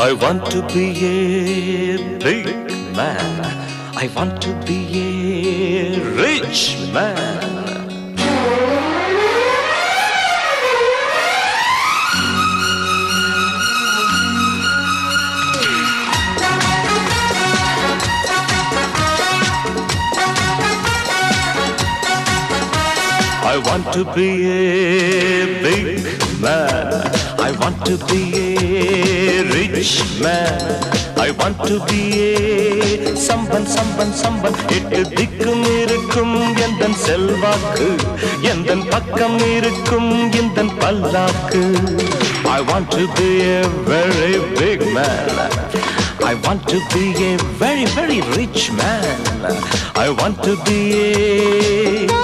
I want to be a big man. I want to be a rich man. I want to be a big man. I want to be a rich man. I want to be a someone. எட்டு திக்கும் இருக்கும் எந்தன் செல்வாக்கு, எந்தன் பக்கம் இருக்கும் எந்தன் பல்லாக்கு. I want to be a very big man. I want to be a very rich man. I want to be a